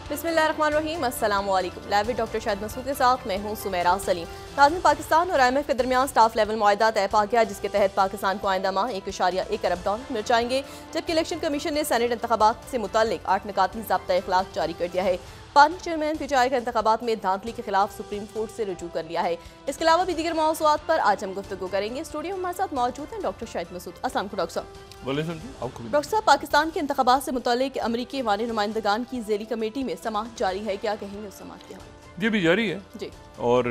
बिस्मिल्लाहिर्रहमानिर्रहीम, अस्सलाम वालेकुम। Live with doctor Shahid Masood के साथ मैं हूं सुमेरा सलीम। नाज़रीन, पाकिस्तान और IMF के दरमियान स्टाफ लेवल मुआहदा तय पा गया, जिसके तहत पाकिस्तान को आइंदा माह $1.1 अरब मिल जाएंगे, जबकि इलेक्शन कमीशन ने सेनेट इंतखाबात से मुताल्लिक 8 निकाती ज़ाब्ता इखलाक जारी कर दिया है। पानी चेयरमैन पिचाई का इंतखाबात में धांधली के खिलाफ सुप्रीम कोर्ट से रुजू कर लिया है। इसके अलावा भी दीगर मौज़ूआत पर आज हम गुफ्तगू करेंगे। स्टूडियो में हमारे साथ मौजूद हैं डॉक्टर शाहिद मसूद। अस्सलाम वालेकुम डॉक्टर साहब। डॉक्टर साहब, पाकिस्तान के इंतखाबात से मुताल्लिक अमरीकी वानी नुमाइंदगान की ज़ेली कमेटी में समाअत जारी है, क्या कहेंगे उस समाअत के हवाले? ये भी जारी है जी, और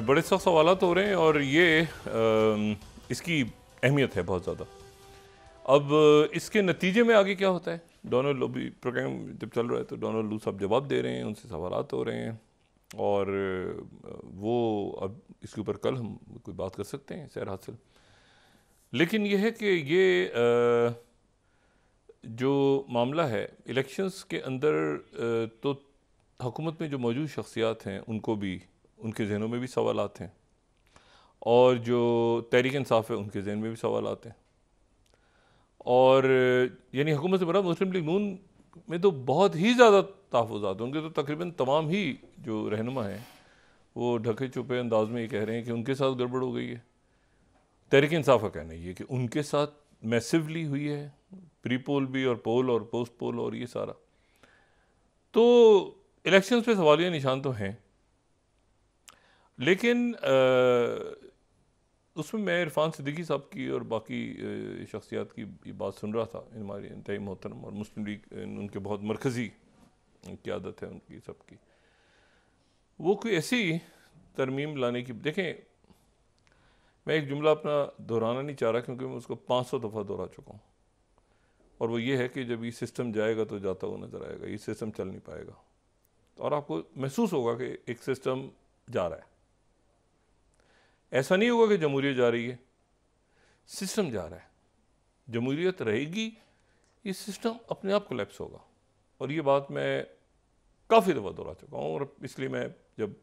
बड़े सख्त सवालात हो रहे हैं और ये इसकी अहमियत है बहुत ज़्यादा। अब इसके नतीजे में आगे क्या होता है, डोनाल्ड लो भी प्रोग्राम जब चल रहा है तो डोनाल्ड लो साहब जवाब दे रहे हैं, उनसे सवालात हो रहे हैं और वो अब इसके ऊपर कल हम कोई बात कर सकते हैं सैर हासिल। लेकिन ये है कि ये जो मामला है इलेक्शंस के अंदर तो हुकूमत में जो मौजूद शख्सियात हैं उनको भी उनके जहनों में भी सवालात हैं और जो तहरीक इंसाफ है उनके जहन में भी सवालात हैं और यानी हुकूमत से बड़ा मुस्लिम लीग नून में तो बहुत ही ज़्यादा तहफ़्फ़ुज़ात हैं। उनके तो तकरीबन तमाम ही जो रहनुमा हैं वो ढके छुपे अंदाज में ये कह रहे हैं कि उनके साथ गड़बड़ हो गई है। तहरीक इंसाफ का कहना ये कि उनके साथ मैसिवली हुई है, प्री पोल भी और पोल और पोस्ट पोल और ये सारा। तो इलेक्शंस पे सवालिया निशान तो हैं, लेकिन उसमें मैं इरफान सिद्दीकी साहब की और बाकी शख्सियात की ये बात सुन रहा था, हमारे इंतहाई मोहतरम और मुस्लिम लीग उनके बहुत मरकज़ी क़यादत है उनकी सबकी, वो कोई ऐसी तरमीम लाने की, देखें मैं एक जुमला अपना दोहराना नहीं चाह रहा क्योंकि मैं उसको 500 दफ़ा दोहरा चुका हूँ और वो ये है कि जब ये सिस्टम जाएगा तो जाता हुआ नज़र आएगा, ये सिस्टम चल नहीं पाएगा और आपको महसूस होगा कि एक सिस्टम जा रहा है। ऐसा नहीं होगा कि जमहूरियत जा रही है, सिस्टम जा रहा है। जमहूरियत रहेगी, ये सिस्टम अपने आप कोलैप्स होगा और ये बात मैं काफ़ी दफ़ा दोहरा चुका हूँ और इसलिए मैं जब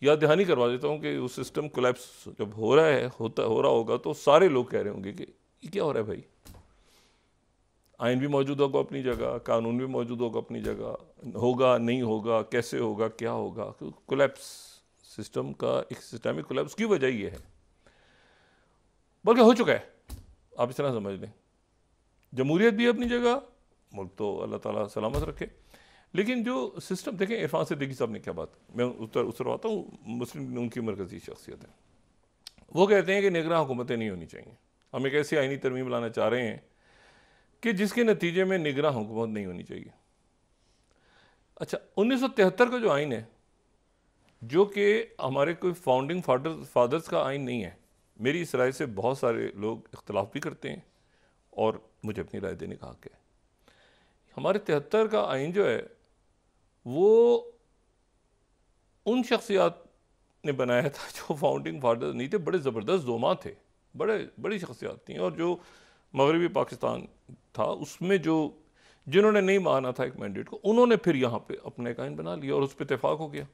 याद दहानी करवा देता हूँ कि वो सिस्टम कोलैप्स जब हो रहा है हो रहा होगा तो सारे लोग कह रहे होंगे कि ये क्या हो रहा है भाई। आइन भी मौजूद होगा अपनी जगह, कानून भी मौजूद होगा अपनी जगह, होगा नहीं होगा, कैसे होगा, क्या होगा। कोलैप्स सिस्टम का एक सिस्टमिक कोलैप्स की वजह ये है, बल्कि हो चुका है, आप इस तरह समझ लें। जमहूरियत भी अपनी जगह, मुल्क तो अल्लाह ताला सलामत रखे, लेकिन जो सिस्टम देखें, इरफान सिद्दीकी साहब ने क्या बात, मैं उतरवाता हूँ, मुस्लिम उनकी मरकज़ी शख्सियत है, वो कहते हैं कि निगरान हुकूमतें नहीं होनी चाहिए। हम एक ऐसी आइनी तरमीम लाना चाह रहे हैं कि जिसके नतीजे में निगरान हुकूमत नहीं होनी चाहिए। अच्छा, 1973 का जो आइन है, जो कि हमारे कोई फाउंडिंग फादर्स का आइन नहीं है, मेरी इस राय से बहुत सारे लोग इख्तलाफ भी करते हैं और मुझे अपनी राय देने का हक है। हमारे 73 का आइन जो है वो उन शख्सियात ने बनाया था जो फाउंडिंग फादर्स नहीं थे, बड़े ज़बरदस्त जोमा थे, बड़ी शख्सियात थी और जो मगरबी पाकिस्तान था उसमें जो जिन्होंने नहीं माना था एक मैंडेट को, उन्होंने फिर यहाँ पे अपना एक आइन बना लिया और उस पर इत्तेफाक हो गया।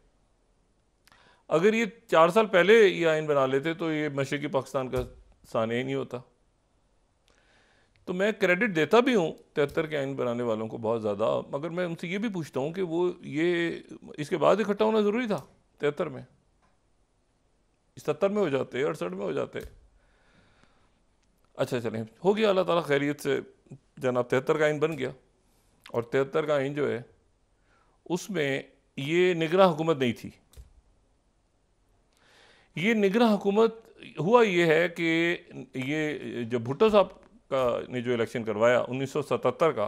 अगर ये 4 साल पहले ये आइन बना लेते तो ये मशरक़ी पाकिस्तान का सानिया ही नहीं होता। तो मैं क्रेडिट देता भी हूँ 73 के आइन बनाने वालों को बहुत ज़्यादा, मगर मैं उनसे ये भी पूछता हूँ कि वो ये इसके बाद इकट्ठा होना ज़रूरी था 73 में, 77 में हो जाते, 68 में हो जाते। अच्छा चलें, हो गया, अल्लाह ताला खैरियत से जनाब 73 का आइन बन गया और 73 का आइन जो है उसमें ये निगरान हुकूमत नहीं थी। ये निगरान हुकूमत हुआ ये है कि ये जब भुट्टो साहब का ने जो इलेक्शन करवाया 1977 का,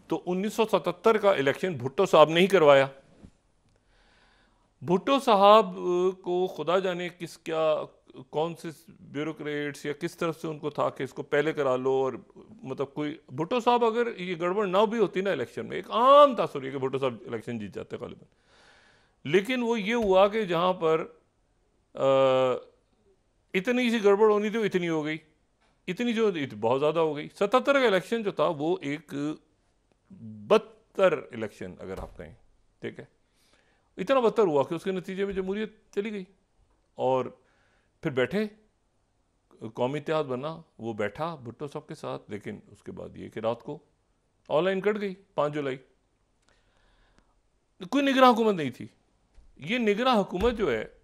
तो 1977 का इलेक्शन भुट्टो साहब ने ही करवाया। भुट्टो साहब को खुदा जाने कौन से ब्यूरोक्रेट्स या किस तरफ से उनको था कि इसको पहले करा लो, और मतलब कोई भुट्टो साहब अगर ये गड़बड़ ना भी होती ना इलेक्शन में, एक आम तासुर है कि भुट्टो साहब इलेक्शन जीत जाते गालिबन, लेकिन वो ये हुआ कि जहाँ पर इतनी सी गड़बड़ होनी थी इतनी हो गई, इतनी जो बहुत ज़्यादा हो गई। 77 का इलेक्शन जो था वो एक बदतर इलेक्शन अगर आप कहें, ठीक है, इतना बदतर हुआ कि उसके नतीजे में जमहूरियत चली गई और फिर बैठे कौमी इत्तेहाद बना, वो बैठा भुट्टो साहब के साथ, लेकिन उसके बाद ये कि रात को ऑनलाइन कट गई 5 जुलाई। कोई निगरान हुकूमत नहीं थी। ये निगरान हुकूमत जो है,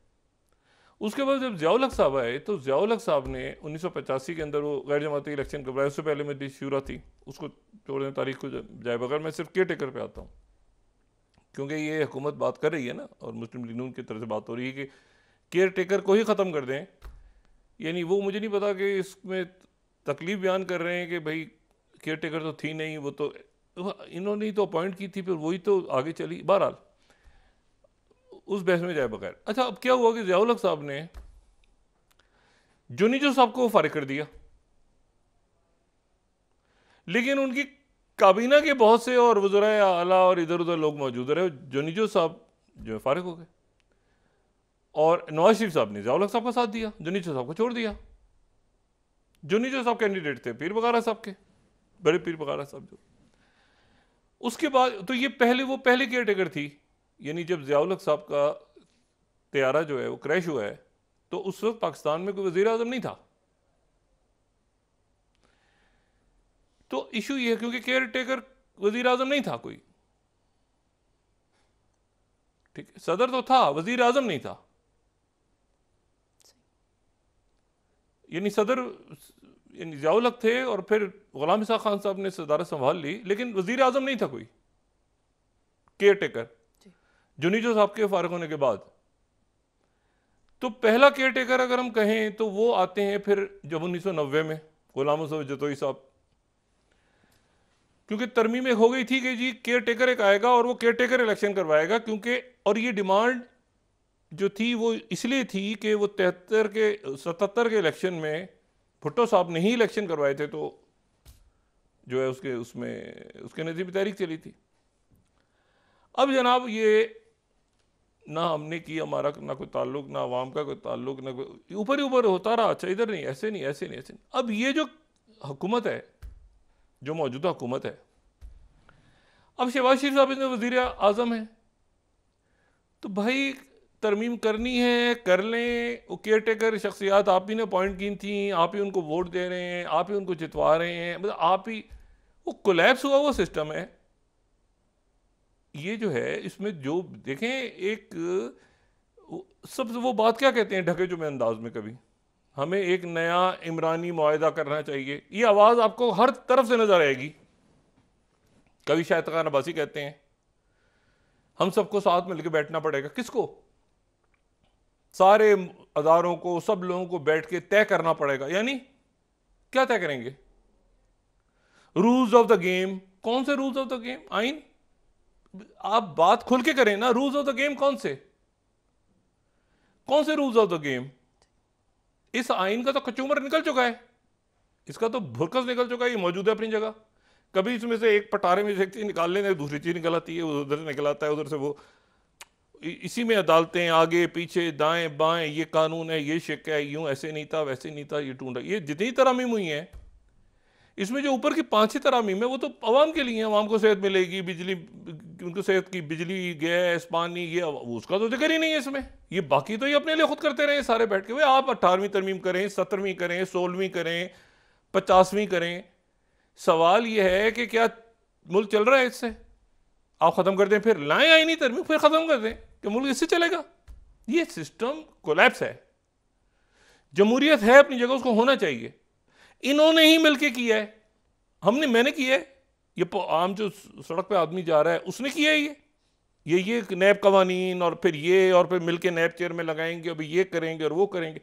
उसके बाद जब ज़ियाउल हक साहब आए तो ज़ियाउल हक साहब ने 1985 के अंदर वो गैर जमाती इलेक्शन करवाया। उससे पहले मेरी शूरा थी, उसको छोड़ने तारीख को जाए बगैर मैं सिर्फ केयर टेकर पे आता हूँ, क्योंकि ये हुकूमत बात कर रही है ना और मुस्लिम लीग नून की तरफ से बात हो रही है कि केयर टेकर को ही ख़त्म कर दें। यानी वो मुझे नहीं पता कि इसमें तकलीफ बयान कर रहे हैं कि भाई केयर टेकर तो थी नहीं, वो तो इन्होंने ही तो अपॉइंट की थी, फिर वही तो आगे चली। बहरहाल उस बहस में जाए बगैर, अच्छा अब क्या हुआ कि ज़ियाउल हक साहब ने जुनीजो साहब को फारिग कर दिया, लेकिन उनकी काबीना के बहुत से और वज़राए आला और इधर उधर लोग मौजूद रहे। जुनीजो साहब जो है फारिग हो गए और नवाज शरीफ साहब ने ज़ियाउल हक साहब का साथ दिया, जुनीजो साहब को छोड़ दिया। जुनीजो साहब कैंडिडेट थे पीर बगारा साहब के, बड़े पीर बगारा साहब जो। उसके बाद तो ये वो पहले केयर टेकर थी। यानी जब ज़ियाउल हक साहब का तैयारा जो है वो क्रैश हुआ है तो उस वक्त पाकिस्तान में कोई वज़ीर आज़म नहीं था। तो इशू ये है क्योंकि केयर टेकर वज़ीर आज़म नहीं था कोई, ठीक है, सदर तो था, वज़ीर आज़म नहीं था। यानी सदर यानी ज़ियाउल हक थे और फिर गुलाम इसाक़ खान साहब ने सदारत संभाल ली, लेकिन वज़ीर आज़म नहीं था कोई केयर टेकर जुनीजो साहब के फारिग होने के बाद। तो पहला केयर टेकर अगर हम कहें तो वो आते हैं फिर जब 1990 में गुलाम मुस्तफ़ा जतोई साहब, क्योंकि तरमीम हो गई थी कि जी केयर टेकर एक आएगा और वो केयर टेकर इलेक्शन करवाएगा, क्योंकि और ये डिमांड जो थी वो इसलिए थी कि वो 77 के इलेक्शन में भुट्टो साहब ने ही इलेक्शन करवाए थे, तो जो है उसके नतीजे तारीख चली थी। अब जनाब ये ना हमने की, हमारा ना कोई ताल्लुक, ना अवाम का कोई ताल्लुक, ना कोई ऊपर ही ऊपर होता रहा। अच्छा इधर नहीं, ऐसे नहीं, ऐसे नहीं, ऐसे नहीं। अब ये जो हुकूमत है, जो मौजूदा हुकूमत है, अब शहबाज शरीफ साहब इतने वज़ीर आज़म हैं, तो भाई तरमीम करनी है कर लें। वो केयर टेकर शख्सियात आप ही ने अपॉइंट की थी, आप ही उनको वोट दे रहे हैं, आप ही उनको जितवा रहे हैं, मतलब आप ही, वो कोलैप्स हुआ वो सिस्टम है। ये जो है इसमें जो देखें एक सब वो बात क्या कहते हैं ढके जुमे अंदाज में, कभी हमें एक नया इमरानी मुआहदा करना चाहिए, ये आवाज़ आपको हर तरफ से नजर आएगी। कभी शायद खान अब्बासी कहते हैं हम सबको साथ मिलकर बैठना पड़ेगा। किसको? सारे अदारों को, सब लोगों को बैठ के तय करना पड़ेगा। यानी क्या तय करेंगे? Rules of the game. कौन से रूल्स ऑफ द गेम? आइन। आप बात खुल के करें ना, रूल्स ऑफ द गेम कौन से रूल्स ऑफ द गेम? इस आइन का तो कचूमर निकल चुका है, इसका तो भुरकस निकल चुका है, ये मौजूद है अपनी जगह। कभी इसमें से एक पटारे में से एक चीज निकाल लेने, दूसरी चीज निकल आती है, उधर से निकल आता है, उधर से वो, इसी में अदालतें आगे पीछे दाएं बाएं, ये कानून है, ये शिक है, यूं ऐसे नहीं था वैसे नहीं था, ये टूंडा, ये जितनी तरमीम हुई हैं, इसमें जो ऊपर की 5-6 तरमीम है वो तो अवाम के लिए है। अवाम को सेहत मिलेगी, बिजली, उनको सेहत की बिजली, गैस, पानी, ये उसका तो जिक्र ही नहीं है इसमें। ये बाकी तो ये अपने लिए खुद करते रहे सारे बैठ के। आप 18वीं तरमीम करें, 17वीं करें, 16वीं करें, 50वीं करें, सवाल ये है कि क्या मुल्क चल रहा है इससे? आप खत्म कर दें, फिर लाएं आईनी तरमीम, फिर खत्म कर दें कि मुल्क इससे चलेगा। ये सिस्टम कोलैप्स है। जमहूरियत है अपनी जगह, उसको होना चाहिए। इन्होंने ही मिलके किया है, मैंने किया है। ये आम जो सड़क पे आदमी जा रहा है उसने किया है ये नैब कवानीन, और फिर मिलके नैब चेयर में लगाएंगे, अभी ये करेंगे और वो करेंगे,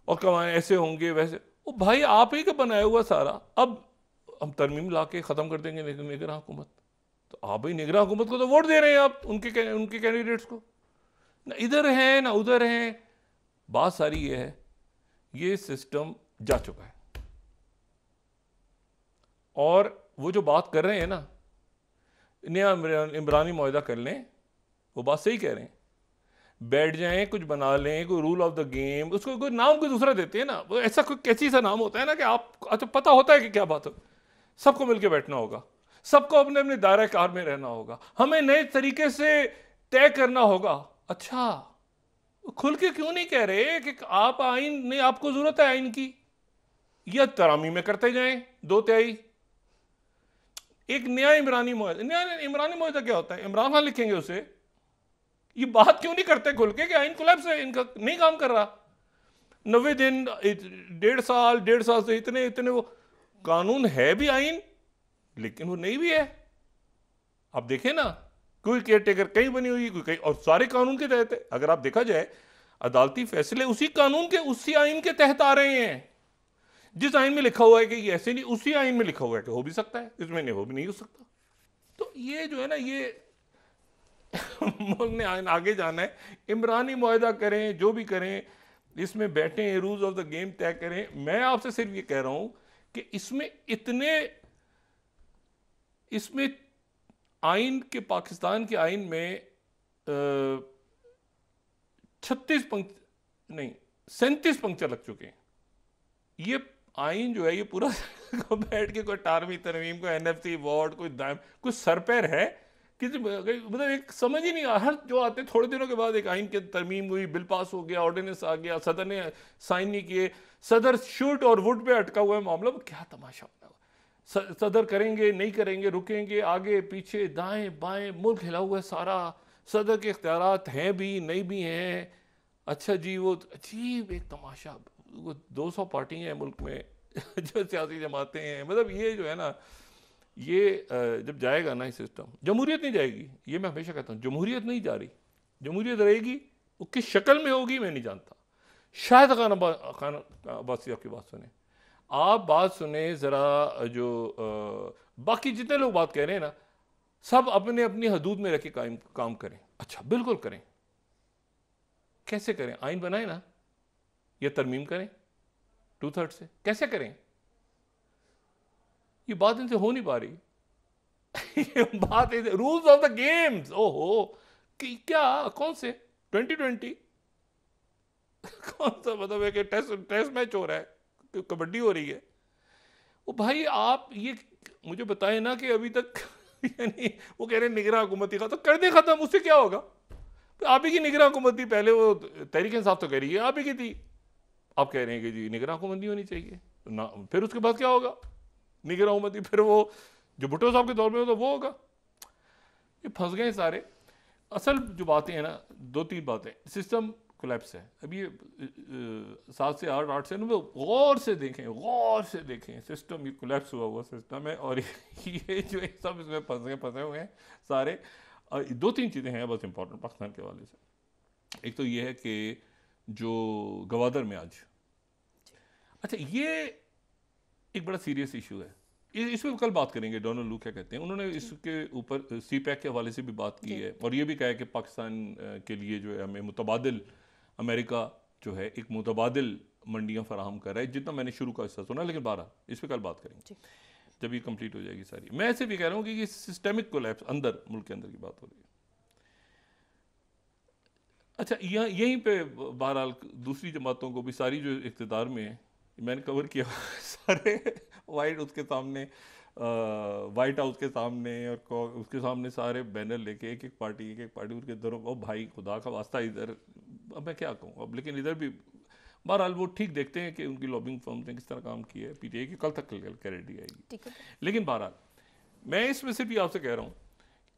और कवानीन ऐसे होंगे वैसे। वो भाई आप ही का बनाया हुआ सारा। अब हम तरमीम ला के ख़त्म कर देंगे निगरान हुकूमत, तो आप ही निगरान हुकूमत को तो वोट दे रहे हैं आप, उनके कैंडिडेट्स को, ना इधर हैं ना उधर हैं। बात सारी ये है, ये सिस्टम जा चुका है। और वो जो बात कर रहे हैं ना, नया इमरानी मुआहदा कर लें, वो बात सही कह रहे हैं। बैठ जाएं, कुछ बना लें, कोई रूल ऑफ द गेम, उसको कोई नाम कोई दूसरा देते हैं ना, वो ऐसा कोई कैसी सा नाम होता है ना कि आप अच्छा पता होता है कि क्या बात हो। सबको मिलकर बैठना होगा, सबको अपने अपने दायरा कार में रहना होगा, हमें नए तरीके से तय करना होगा। अच्छा, खुल के क्यों नहीं कह रहे कि आप आइन नहीं, आपको जरूरत है आइन की, या तरामी में करते जाएं 2 तिहाई। एक नया इमरानी मुआहदा, नया इमरानी मुआहदा क्या होता है? इमरान खान लिखेंगे उसे। ये बात क्यों नहीं करते खुल के कि आइन कोलैप्स है, इनका नहीं काम कर रहा? 90 दिन, 1.5 साल से इतने इतने, वो कानून है भी आइन, लेकिन वो नहीं भी है। आप देखें ना, कोई केयर टेकर कहीं बनी हुई, कोई कहीं, और सारे कानून के तहत है। अगर आप देखा जाए, अदालती फैसले उसी कानून के, उसी आइन के तहत आ रहे हैं। जिस आइन में लिखा हुआ है कि ये ऐसे नहीं, उसी आइन में लिखा हुआ है कि हो भी सकता है, इसमें नहीं, हो भी नहीं हो सकता। तो ये जो है ना, ये मुल्क ने आगे जाना है, इमरानी मुआहदा करें, जो भी करें, इसमें बैठें, रूल्स ऑफ द गेम तय करें। मैं आपसे सिर्फ ये कह रहा हूं कि इसमें आइन के, पाकिस्तान के आइन में 36 पंक्ति नहीं 37 पंक्चर लग चुके हैं। ये आइन जो है, ये पूरा बैठ के कोई 18वीं तरमीम, कोई NFC वार्ड, कोई सर पैर है किसी, मतलब एक समझ ही नहीं आ। हर जो आते थोड़े दिनों के बाद एक आइन की तरमीम हुई, बिल पास हो गया, ऑर्डिनेंस आ गया, सदर ने साइन नहीं किए, सदर शूट और वुड पे अटका हुआ है मामला। क्या तमाशा होता है? सदर करेंगे, नहीं करेंगे, रुकेंगे, आगे पीछे, दाएं बाएं, मुल्क हिला हुआ है सारा। सदर के इख्तियारात हैं भी, नहीं भी हैं। अच्छा जी, वो अजीब एक तमाशा, वो 200 पार्टी हैं मुल्क में जो सियासी जमातें हैं। मतलब ये जो है ना, ये जब जाएगा ना ये सिस्टम, जमहूरियत नहीं जाएगी। ये मैं हमेशा कहता हूँ, जमहूरियत नहीं जा रही। जमहूरियत रहेगी, वो किस शक्ल में होगी मैं नहीं जानता। शायद खान अब्बासी आपकी बात सुने, आप बात सुने ज़रा, जो बाकी जितने लोग बात कह रहे हैं ना, सब अपने अपनी हदूद में रख के काम करें। अच्छा, बिल्कुल करें। कैसे करें? आइन बनाए ना, या तरमीम करें 2/3 से। कैसे करें? ये बात इनसे हो नहीं पा रही। ये बात रूल्स ऑफ द गेम्स। ओहो, कि क्या, कौन से 2020 कौन सा, मतलब है कि टेस्ट मैच हो रहा है, कबड्डी हो रही है। वो भाई आप ये मुझे बताएं ना कि अभी तक यानी वो कह रहे हैं निगरान हुकूमती का, तो कर दे खत्म, उससे क्या होगा? आप ही की निगरान हुकूमती, पहले वो तहरीक इंसाफ तो कह रही है आप ही की थी, आप कह रहे हैं कि जी निगरान हुकूमती होनी चाहिए ना, फिर उसके बाद क्या होगा? निगरान हुकूमती, फिर वो जो भुट्टो साहब के दौर में हो तो वो होगा। ये फंस गए सारे। असल जो बातें हैं ना, 2-3 बातें, सिस्टम कोलैप्स है। अभी ये 7 से 8 से गौर से देखें सिस्टम, ये कोलैप्स हुआ सिस्टम है। और ये जो सब इसमें फंसे हुए हैं सारे। 2-3 चीज़ें हैं बस इंपॉर्टेंट पाकिस्तान के हवाले से। एक तो ये है कि जो गवादर में आज, अच्छा ये एक बड़ा सीरियस इशू है, इसमें कल बात करेंगे। डोनाल्ड लू क्या कहते हैं, उन्होंने इसके ऊपर CPEC के हवाले से भी बात की है, और ये भी कहा है कि पाकिस्तान के लिए जो है हमें मुतबादिल, अमेरिका जो है एक मुतबादिल मंडियाँ फराहम कर रहा है, जितना मैंने शुरू का हिस्सा सुना। लेकिन 12 इस पर कल बात करेंगे जब ये कंप्लीट हो जाएगी सारी। मैं ऐसे भी कह रहा हूँ कि ये सिस्टेमिक कोलैप्स अंदर, मुल्क के अंदर की बात हो रही है। अच्छा, यहीं पे बहरहाल दूसरी जमातों को भी, सारी जो इक़्तिदार में है, मैंने कवर किया सारे उसके सामने, वाइट हाउस के सामने और उसके सामने सारे बैनर लेके एक एक पार्टी उनके दरों को, भाई खुदा का वास्ता इधर, अब मैं क्या कहूँ अब। लेकिन इधर भी बहरहाल वो ठीक देखते हैं कि उनकी लॉबिंग फर्म ने किस तरह काम किया है। PTI की कल तक क्लैरिटी आएगी। लेकिन बहरहाल मैं इसमें से भी आपसे कह रहा हूँ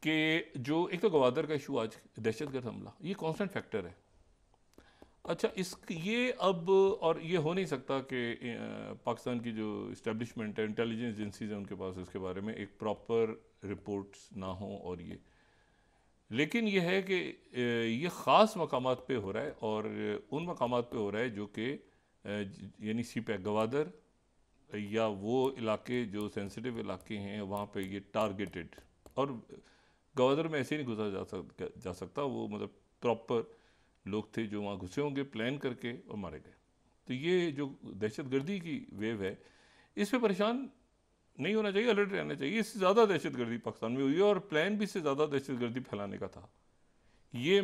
कि जो एक तो गवादर का इशू, आज दहशतगर्द हमला, ये कॉन्स्टेंट फैक्टर है। अच्छा, ये अब, और ये हो नहीं सकता कि पाकिस्तान की जो इस्टेब्लिशमेंट है, इंटेलिजेंस एजेंसीज हैं उनके पास इसके बारे में एक प्रॉपर रिपोर्ट्स ना हो। और ये, लेकिन ये है कि ये ख़ास मकामात पे हो रहा है, और उन मकामात पे हो रहा है जो कि यानी CPEC गवादर या वो इलाके जो सेंसिटिव इलाके हैं, वहाँ पे ये टारगेटेड। और गवादर में ऐसे ही नहीं घुसा जा सकता, वो मतलब प्रॉपर लोग थे जो वहाँ घुसे होंगे प्लान करके और मारे गए। तो ये जो दहशतगर्दी की वेव है, इस पे परेशान नहीं होना चाहिए, अलर्ट रहना चाहिए। इससे ज़्यादा दहशतगर्दी पाकिस्तान में हुई है, और प्लान भी इससे ज़्यादा दहशतगर्दी फैलाने का था। ये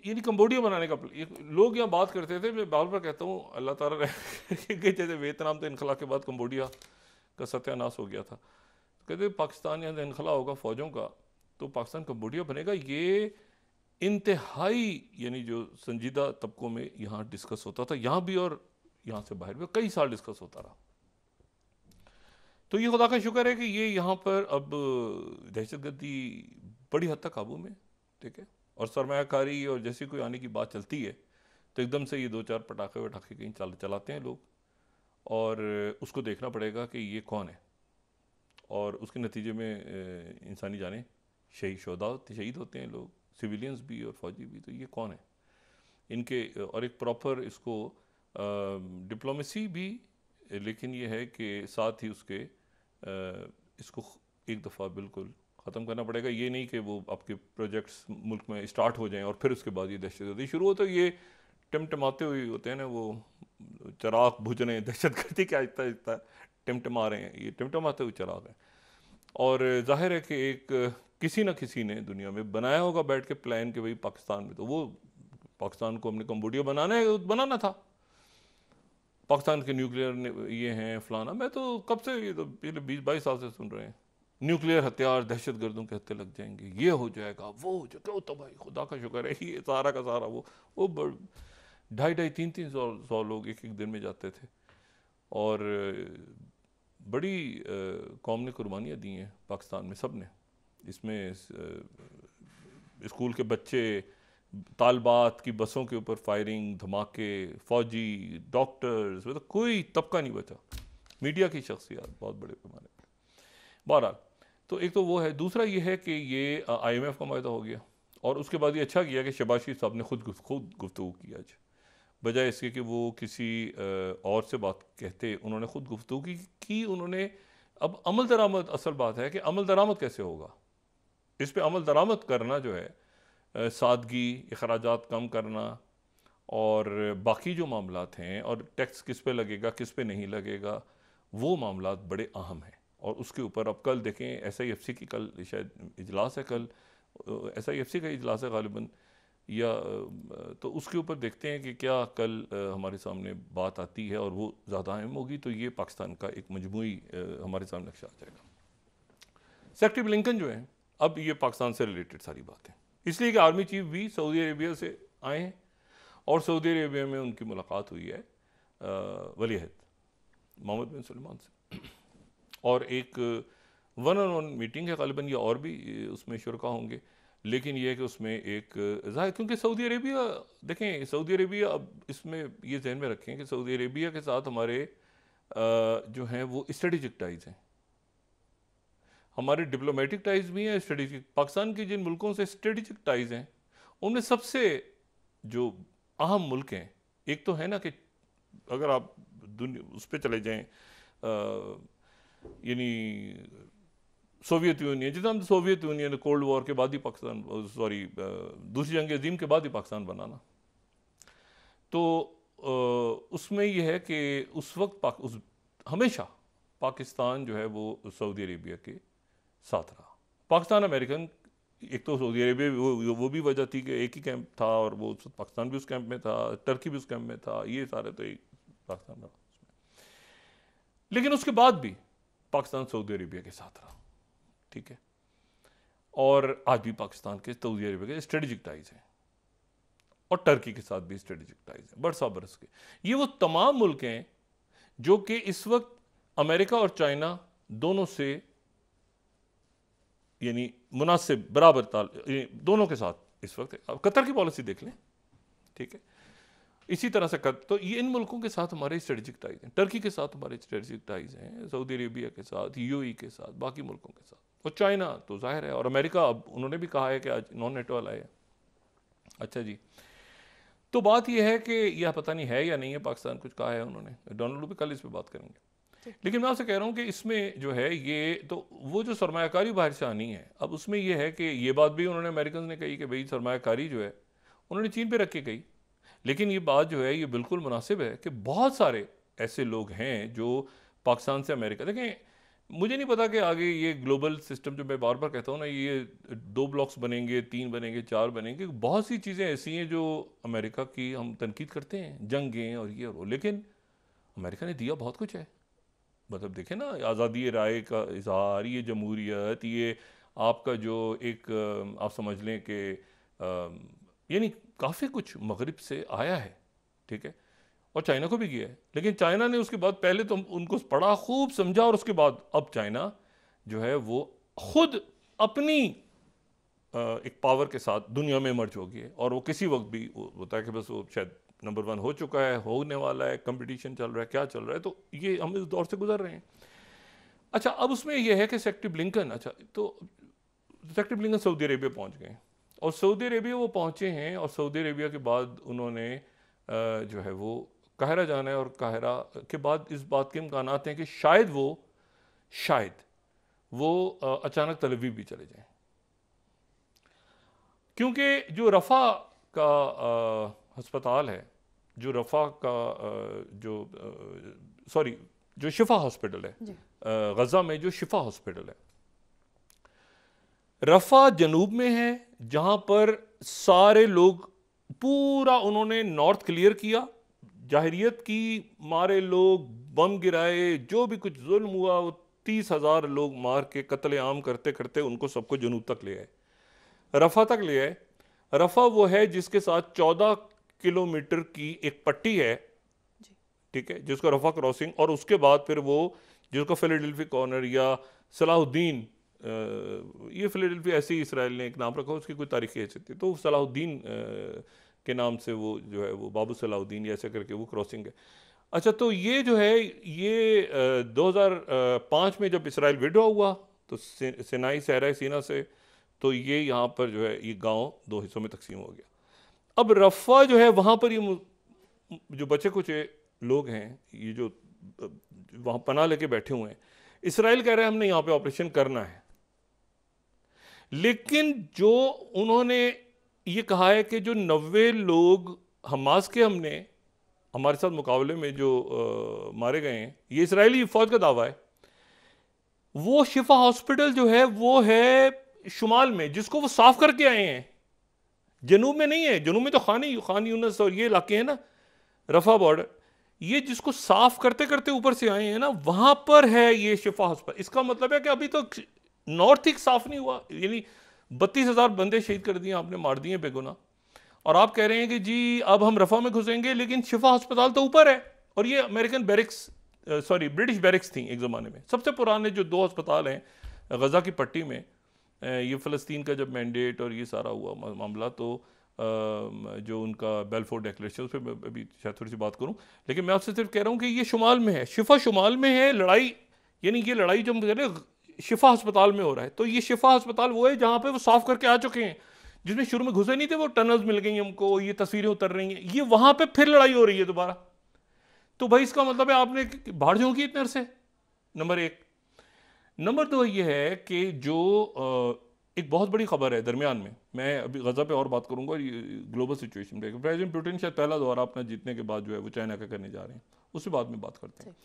यानी कंबोडिया बनाने का लोग यहाँ बात करते थे। मैं बार बार कहता हूँ अल्लाह ताला रहे कि जैसे वियतनाम तो इनखला के बाद कंबोडिया का सत्यानाश हो गया था, तो कहते पाकिस्तान यहाँ इनखला होगा फ़ौजों का तो पाकिस्तान कंबोडिया बनेगा। ये इंतहाई यानी जो संजीदा तबकों में यहाँ डिस्कस होता था, यहाँ भी और यहाँ से बाहर भी कई साल डिस्कस होता रहा। तो ये खुदा का शुक्र है कि ये यहाँ पर अब दहशतगर्दी बड़ी हद तक काबू में, ठीक है। और सरमायाकारी और जैसी कोई आने की बात चलती है तो एकदम से ये 2-4 पटाखे वटाखे कहीं चलाते हैं लोग, और उसको देखना पड़ेगा कि ये कौन है, और उसके नतीजे में इंसानी जानें शहीद होते हैं लोग, सिविलियंस भी और फौजी भी। तो ये कौन है इनके, और एक प्रॉपर इसको डिप्लोमेसी भी, लेकिन ये है कि साथ ही उसके इसको एक दफ़ा बिल्कुल ख़त्म करना पड़ेगा। ये नहीं कि वो आपके प्रोजेक्ट्स मुल्क में स्टार्ट हो जाएं और फिर उसके बाद ये दहशतगर्दी शुरू हो, तो ये टिमटिमाते हुए होते हैं ना, वो चिराग बुझ रहे हैं, दहशतगर्दी के आहिस्ता आहिस्ता टिमटिमा रहे हैं, ये टिमटिमाते हुए चिराग हैं। और जाहिर है कि एक किसी न किसी ने दुनिया में बनाया होगा बैठ के प्लान कि भाई पाकिस्तान में, तो वो पाकिस्तान को हमने कम्बोडिया बनाना था, पाकिस्तान के न्यूक्लियर ये हैं फलाना। मैं तो कब से, ये तो पिछले 20-22 साल से सुन रहे हैं, न्यूक्लियर हथियार दहशतगर्दों के हत्थे लग जाएंगे, ये हो जाएगा, वो हो जाएगा। तो भाई खुदा का शुक्र है ये सारा का सारा वो 2.5-3 सौ लोग एक दिन में जाते थे, और बड़ी कौम ने कुर्बानियाँ दी हैं पाकिस्तान में, सब ने। इसमें स्कूल के बच्चे, तालबात की बसों के ऊपर फायरिंग, धमाके, फौजी, डॉक्टर्स, मतलब कोई तबका नहीं बचा, मीडिया की शख्सियत बहुत बड़े पैमाने पर। बहरहाल, तो एक तो वो है। दूसरा ये है कि ये IMF का मायदा हो गया, और उसके बाद ये अच्छा किया कि शहबाज शरीफ साहब ने खुद गुफ्तगू की आज, बजाय इसके कि वो किसी और से बात कहते, उन्होंने खुद गुफ्तगू की उन्होंने। अब अमल दरामद, असल बात है कि अमल दरामद कैसे होगा, इस पे अमल दरामद करना जो है, सादगी, अखराजात कम करना, और बाकी जो मामलात हैं, और टैक्स किस पे लगेगा किस पे नहीं लगेगा, वो मामलात बड़े अहम हैं। और उसके ऊपर अब कल देखें, SIFC की कल शायद इजलास है, कल SIFC का इजलास है गालिबन, या तो उसके ऊपर देखते हैं कि क्या कल हमारे सामने बात आती है, और वो ज़्यादा अहम होगी तो ये पाकिस्तान का एक मजमूई हमारे सामने नक्शा आ जाएगा। सेक्रेटरी ब्लिंकन जो है, अब ये पाकिस्तान से रिलेटेड सारी बातें, इसलिए कि आर्मी चीफ भी सऊदी अरेबिया से आए हैं, और सऊदी अरेबिया में उनकी मुलाकात हुई है वली अहद मोहम्मद बिन सलमान से, और एक 1-on-1 मीटिंग है गालिबन, या और भी उसमें शुरका होंगे, लेकिन यह है कि उसमें एक जाहिर, क्योंकि सऊदी अरेबिया, देखें सऊदी अरेबिया, अब इसमें ये जहन में रखें कि सऊदी अरेबिया के साथ हमारे जो हैं वो स्ट्रेटेजिक टाइज हैं, हमारे डिप्लोमेटिक टाइज भी हैं, स्ट्रेटेजिक। पाकिस्तान के जिन मुल्कों से स्ट्रेटेजिक टाइज हैं, उनमें सबसे जो अहम मुल्क हैं, एक तो है ना कि अगर आप उस पर चले जाएं, यानी सोवियत यूनियन, जितना हम सोवियत यूनियन कोल्ड वॉर के बाद ही पाकिस्तान, दूसरी जंग अजीम के बाद ही पाकिस्तान बनाना, तो उसमें यह है कि उस वक्त हमेशा पाकिस्तान जो है वो सऊदी अरेबिया के साथ रहा। पाकिस्तान अमेरिकन, एक तो सऊदी अरेबिया वो भी वजह थी कि एक ही कैंप था, और वो पाकिस्तान भी उस कैंप में था, टर्की भी उस कैंप में था, ये सारे तो एक पाकिस्तान रहा। लेकिन उसके बाद भी पाकिस्तान सऊदी अरेबिया के साथ रहा, ठीक है। और आज भी पाकिस्तान के सऊदी अरेबिया के स्ट्रेटेजिक टाइज हैं, और टर्की के साथ भी स्ट्रेटेजिक टाइज हैं बरस के। ये वो तमाम मुल्क हैं जो कि इस वक्त अमेरिका और चाइना दोनों से, यानी मुनासिब बराबर दोनों के साथ इस वक्त। अब कतर की पॉलिसी देख लें, ठीक है, इसी तरह से तो ये इन मुल्कों के साथ हमारे स्ट्रेटेजिक टाइज हैं, टर्की के साथ हमारे स्ट्रेटेजिक टाइज हैं, सऊदी अरेबिया के साथ, UAE के साथ, बाकी मुल्कों के साथ, और चाइना तो जाहिर है, और अमेरिका अब उन्होंने भी कहा है कि आज नॉन नेटो वाला है। अच्छा जी, तो बात यह है कि यह पता नहीं है या नहीं है, पाकिस्तान कुछ कहा है उन्होंने, डोनाल्ड भी कल इस पर बात करेंगे। लेकिन मैं आपसे कह रहा हूँ कि इसमें जो है ये तो वो जो सरमायाकारी बाहर से आनी है, अब उसमें यह है कि ये बात भी उन्होंने अमेरिकन ने कही कि भाई सरमायाकारी जो है उन्होंने चीन पे रख के कही, लेकिन ये बात जो है ये बिल्कुल मुनासिब है कि बहुत सारे ऐसे लोग हैं जो पाकिस्तान से अमेरिका, देखें मुझे नहीं पता कि आगे ये ग्लोबल सिस्टम जो मैं बार बार कहता हूँ ना, ये 2 ब्लॉक्स बनेंगे, 3 बनेंगे, 4 बनेंगे, बहुत सी चीज़ें ऐसी हैं जो अमेरिका की हम तनकीद करते हैं, जंगें और ये और वो, लेकिन अमेरिका ने दिया बहुत कुछ है। मतलब देखें ना, आज़ादी राय का इजहार, ये जमहूरियत, ये आपका जो एक आप समझ लें कि यानी काफ़ी कुछ मगरिब से आया है, ठीक है। और चाइना को भी किया है, लेकिन चाइना ने उसके बाद पहले तो उनको पढ़ा, खूब समझा, और उसके बाद अब चाइना जो है वो खुद अपनी एक पावर के साथ दुनिया में मर्ज हो गई है, और वो किसी वक्त भी होता है कि बस वो शायद नंबर 1 हो चुका है, होने वाला है, कंपटीशन चल रहा है, क्या चल रहा है, तो ये हम इस दौर से गुजर रहे हैं। अच्छा, अब उसमें यह है कि सेक्रेटरी ब्लिंकन, अच्छा तो सेक्रेटरी ब्लिंकन सऊदी अरेबिया पहुंच गए, और सऊदी अरेबिया वो पहुंचे हैं, और सऊदी अरेबिया के बाद उन्होंने जो है वो काहिरा जाना है, और काहिरा के बाद इस बात के इम्कानात हैं कि शायद वो अचानक तल अवीव भी चले जाएं, क्योंकि जो रफ़ा का अस्पताल है, जो रफ़ा का जो शिफा हॉस्पिटल है, गज़ा में जो शिफा हॉस्पिटल है, रफ़ा जनूब में है, जहां पर सारे लोग पूरा उन्होंने नॉर्थ क्लियर किया, जाहिरियत की, मारे लोग, बम गिराए, जो भी कुछ जुल्म हुआ, वो 30,000 लोग मार के कत्लेआम करते करते उनको सबको जनूब तक ले आए, रफ़ा तक ले आए। रफ़ा वो है जिसके साथ 14 किलोमीटर की एक पट्टी है, ठीक है, जिसको रफ़ा क्रॉसिंग, और उसके बाद फिर वो जिसको फिलाडेल्फिया कॉर्नर या सलाहुद्दीन, ये फिलाडेल्फिया ऐसे ही इसराइल ने एक नाम रखा, उसकी कोई तारीखी हैसियत थी, तो सलाहुद्दीन के नाम से वो जो है वो बाबू सलाहुद्दीन या ऐसे करके वो क्रॉसिंग है। अच्छा, तो ये जो है ये 2005 में जब इसराइल विड्रॉ हुआ तो सिनाई सहरा सीना से, तो ये यहाँ पर जो है ये गांव 2 हिस्सों में तकसीम हो गया। अब रफ़ा जो है वहाँ पर ये जो बचे कुछ लोग हैं, ये जो वहाँ पनाह लेके बैठे हुए हैं, इसराइल कह रहे हैं हमने यहाँ पे ऑपरेशन करना है, लेकिन जो उन्होंने ये कहा है कि जो 90 लोग हमास के हमने हमारे साथ मुकाबले में जो मारे गए हैं, ये इसराइली फौज का दावा है। वो शिफा हॉस्पिटल जो है वो है शुमाल में, जिसको वो साफ करके आए हैं, जनूब में नहीं है। जनूब में तो खान यूनस और ये इलाके हैं ना, रफा बॉर्डर, ये जिसको साफ करते करते ऊपर से आए हैं ना, वहां पर है ये शिफा हॉस्पिटल। इसका मतलब है कि अभी तो नॉर्थ ही साफ नहीं हुआ, यानी 32,000 बंदे शहीद कर दिए आपने, मार दिए बेगुना, और आप कह रहे हैं कि जी अब हम रफा में घुसेंगे, लेकिन शिफा अस्पताल तो ऊपर है। और ये अमेरिकन बैरिक्स, ब्रिटिश बैरिक्स थी एक ज़माने में, सबसे पुराने जो 2 अस्पताल हैं गज़ा की पट्टी में। ये फ़लस्तीन का जब मैंडेट और ये सारा हुआ मामला, तो जो उनका बेलफोर डिक्लेरेशन, उस पर अभी शायद थोड़ी सी बात करूं, लेकिन मैं आपसे सिर्फ कह रहा हूं कि ये शुमाल में है, शिफा शुमाल में है। लड़ाई, यानी ये लड़ाई जो शिफा अस्पताल में हो रहा है, तो ये शिफा अस्पताल वो है जहां पे वो साफ करके आ चुके हैं, जिसमें शुरू में घुसे नहीं थे, वो टनल्स मिल गई हमको, ये तस्वीरें उतर रही हैं, ये वहां पे फिर लड़ाई हो रही है दोबारा। तो भाई इसका मतलब है आपने भाड़ झोंकी इतने अरसे, नंबर 1। नंबर 2 ये है कि जो एक बहुत बड़ी खबर है दरमियान में, मैं अभी गज़ा पे और बात करूंगा, ग्लोबल सिचुएशन पे। प्रेसिडेंट पुतिन शायद पहला दौरा अपना जीतने के बाद जो है वो चाइना का करने जा रहे हैं, उससे बाद में बात करते हैं।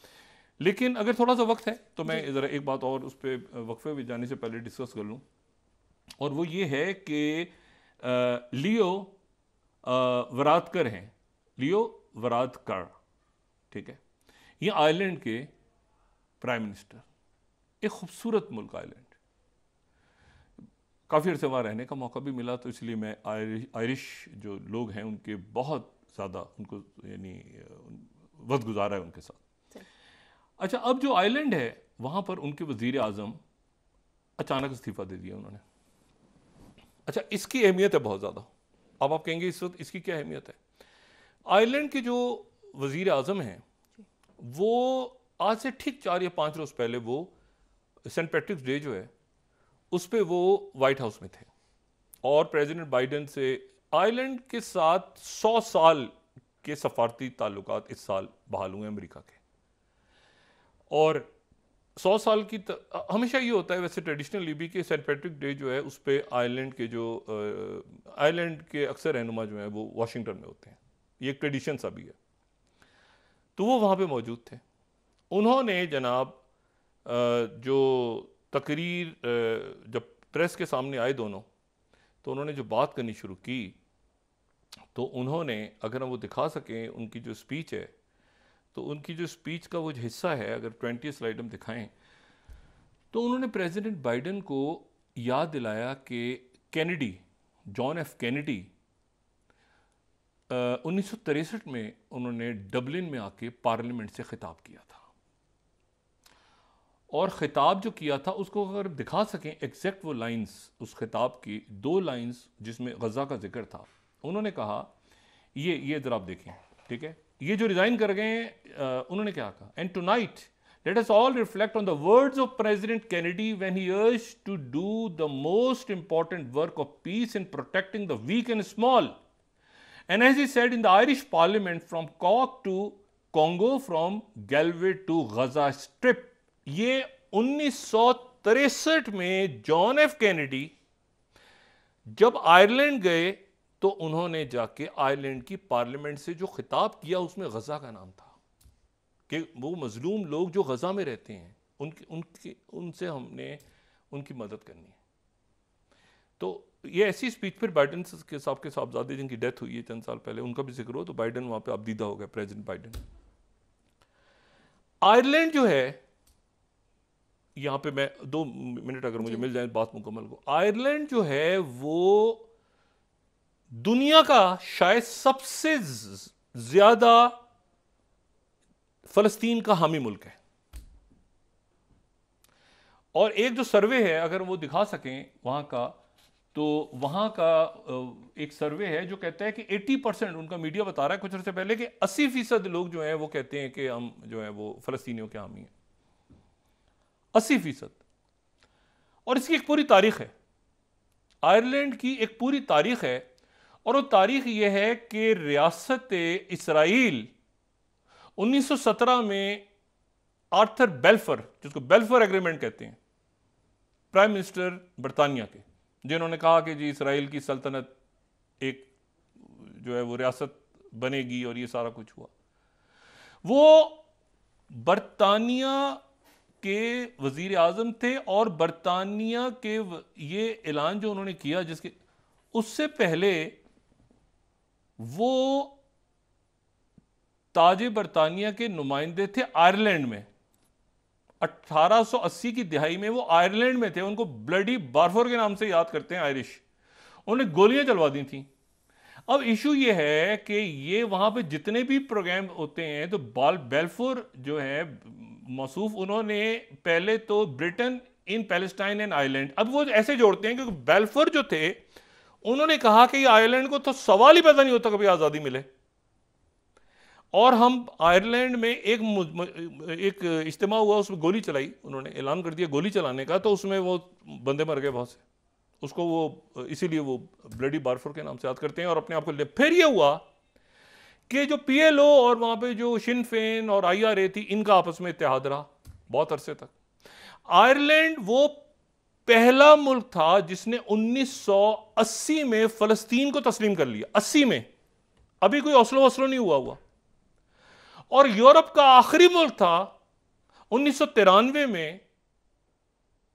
लेकिन अगर थोड़ा सा वक्त है तो मैं ज़रा एक बात और उस पर वक्फे में जाने से पहले डिस्कस कर लूँ, और वो ये है कि लियो वरादकर हैं, लियो वरादकर, ठीक है, ये आयरलैंड के प्राइम मिनिस्टर, एक खूबसूरत मुल्क आयरलैंड, काफ़ी अर्से वहाँ रहने का मौका भी मिला, तो इसलिए मैं आयरिश जो लोग हैं उनके बहुत ज़्यादा उनको यानी वक्त गुजारा है उनके साथ। अच्छा, अब जो आइलैंड है वहाँ पर उनके वज़ीर आज़म अचानक इस्तीफ़ा दे दिया उन्होंने। अच्छा, इसकी अहमियत है बहुत ज़्यादा। अब आप कहेंगे इस वक्त इसकी क्या अहमियत है? आयरलैंड के जो वज़ीर आज़म हैं वो आज से ठीक 4 या 5 रोज़ पहले वो सेंट पैट्रिक्स डे जो है उस पर वो वाइट हाउस में थे, और प्रेसिडेंट बाइडेन से आयरलैंड के साथ 100 साल के सफारती ताल्लुकात इस साल बहाल हुए अमेरिका के। और 100 साल की हमेशा ये होता है वैसे ट्रेडिशनली भी कि सेंट पैट्रिक डे जो है उस पर आयरलैंड के जो आयरलैंड के अक्सर रहनुमा जो हैं वो वाशिंगटन में होते हैं, ये एक ट्रेडिशन सा भी है। तो वो वहाँ पे मौजूद थे। उन्होंने जनाब जो तकरीर जब प्रेस के सामने आए दोनों, तो उन्होंने जो बात करनी शुरू की, तो उन्होंने, अगर हम वो दिखा सकें उनकी जो स्पीच है, तो उनकी जो स्पीच का वो जो हिस्सा है, अगर 20 स्लाइड हम दिखाएं, तो उन्होंने प्रेसिडेंट बाइडेन को याद दिलाया कि कैनेडी, जॉन एफ कैनेडी 1963 में उन्होंने डबलिन में आके पार्लियामेंट से खिताब किया था, और ख़िताब जो किया था उसको अगर दिखा सकें एग्जैक्ट वो लाइंस उस खिताब की, 2 लाइंस जिसमें गज़ा का जिक्र था। उन्होंने कहा, ये ज़रा आप देखें, ठीक है, ये जो रिज़ाइन कर गए हैं, उन्होंने क्या कहा, and tonight let us all reflect on the words of President Kennedy when he urged to do the most important work of peace in protecting the weak and small, and as he said in the Irish parliament from कॉक to Congo, from Galway to Gaza strip. ये 1963 में John F Kennedy जब Ireland गए तो उन्होंने जाके Ireland की parliament से जो खिताब किया उसमें गजा का नाम था कि वो मजलूम लोग जो गजा में रहते हैं उनसे हमने उनकी मदद करनी है। तो ये ऐसी स्पीच, फिर बाइडन के साहबजादे जिनकी डेथ हुई है चंद साल पहले, उनका भी जिक्र हो, तो बाइडन वहां पे अबदीदा हो गया, प्रेसिडेंट बाइडन। आयरलैंड जो है, यहां पे मैं 2 मिनट अगर मुझे मिल जाए बात मुकम्मल को, आयरलैंड जो है वो दुनिया का शायद सबसे ज्यादा फलस्तीन का हामी मुल्क है। और एक जो सर्वे है अगर वो दिखा सकें वहां का, तो वहां का एक सर्वे है जो कहता है कि 80%, उनका मीडिया बता रहा है कुछ अर्से पहले कि 80% लोग जो हैं वो कहते हैं कि हम जो है वो फलस्तीनियों के हामी हैं, 80%। और इसकी एक पूरी तारीख है, आयरलैंड की एक पूरी तारीख है, और वो तारीख ये है कि रियासत इसराइल 1917 में आर्थर बेल्फर, जिसको बेल्फर एग्रीमेंट कहते हैं, प्राइम मिनिस्टर बरतानिया के, जिन्होंने कहा कि जी इसराइल की सल्तनत एक जो है वो रियासत बनेगी और ये सारा कुछ हुआ। वो बरतानिया के वजीर आजम थे, और बरतानिया के ये ऐलान जो उन्होंने किया, जिसके उससे पहले वो ताजे बरतानिया के नुमाइंदे थे आयरलैंड में। 1880 की दिहाई में वो आयरलैंड में थे, उनको ब्लडी बारफोर के नाम से याद करते हैं आयरिश। उन्हें गोलियां चलवा दी थी। अब इशू ये है कि ये वहां पे जितने भी प्रोग्राम होते हैं, तो बेल्फोर जो है मौसूफ, उन्होंने पहले तो Britain in Palestine and Ireland, अब वो ऐसे जोड़ते हैं क्योंकि बेल्फोर जो थे उन्होंने कहा कि आयरलैंड को तो सवाल ही पैदा नहीं होता कभी आजादी मिले, और हम आयरलैंड में एक इज्तिमा हुआ, उसमें गोली चलाई, उन्होंने ऐलान कर दिया गोली चलाने का, तो उसमें वो बंदे मर गए बहुत से, उसको वो इसीलिए वो ब्लडी बारफोर के नाम से याद करते हैं और अपने आप को ले। फिर ये हुआ कि जो PLO और वहां पे जो शिन फेन और IRA थी, इनका आपस में इत्तेहाद रहा बहुत अरसे तक। आयरलैंड वो पहला मुल्क था जिसने 1980 में फलस्तीन को तस्लीम कर लिया, 80 में, अभी कोई ओस्लो नहीं हुआ। और यूरोप का आखिरी मुल्क था 1993 में